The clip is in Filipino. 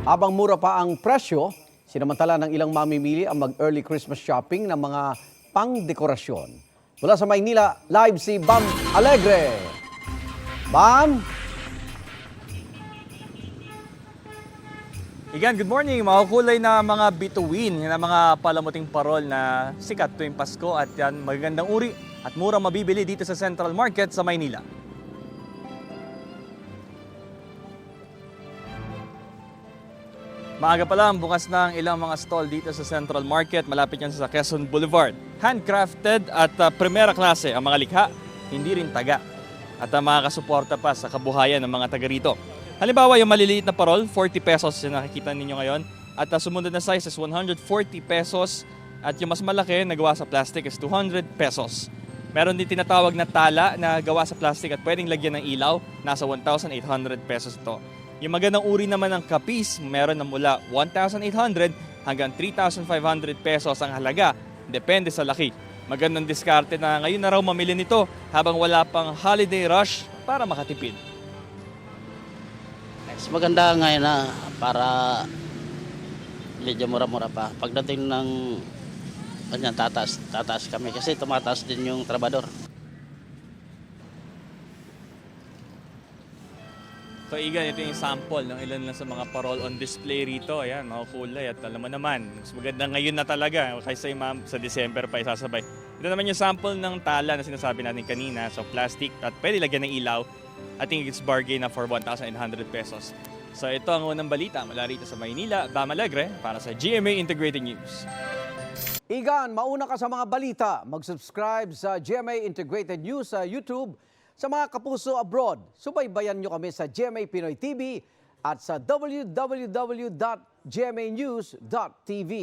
Habang mura pa ang presyo, sinamantala ng ilang mamimili ang mag-early Christmas shopping ng mga pang-dekorasyon. Mula sa Maynila, live si Bam Alegre. Bam! Igan, good morning. Makukulay na mga bituin, na mga palamuting parol na sikat tuwing Pasko at yan magagandang uri at murang mabibili dito sa Central Market sa Maynila. Maaga pa lang, bukas na ang ilang mga stall dito sa Central Market. Malapit yan sa Quezon Boulevard. Handcrafted at primera klase ang mga likha, hindi rin taga. At makakasuporta pa sa kabuhayan ng mga taga rito. Halimbawa, yung maliliit na parol, 40 pesos yung nakikita ninyo ngayon. At sumunod na size is 140 pesos. At yung mas malaki na gawa sa plastic is 200 pesos. Meron din tinatawag na tala na gawa sa plastic at pwedeng lagyan ng ilaw. Nasa 1,800 pesos ito. Yung magandang uri naman ng kapis, meron na mula 1,800 hanggang 3,500 pesos ang halaga. Depende sa laki. Magandang diskarte na ngayon na raw mamili nito habang wala pang holiday rush para makatipid. Mas maganda ngayon na para medyo mura-mura pa. Pagdating ng ganyan, tataas kami kasi tumataas din yung trabador. So Igan, ito yung sample ng ilan lang sa mga parol on display rito. Ayan, makukulay at alam mo naman, mas maganda ngayon na talaga kaysa yung sa December pa isasabay. Ito naman yung sample ng tala na sinasabi natin kanina. So plastic at pwede lagyan ng ilaw. I think it's bargain na for 1,800 pesos. So ito ang unang balita mula rito sa Maynila. Bam Alegre para sa GMA Integrated News. Igan, mauna ka sa mga balita. Mag-subscribe sa GMA Integrated News sa YouTube. Sa mga kapuso abroad, subaybayan nyo kami sa GMA Pinoy TV at sa www.gmanews.tv.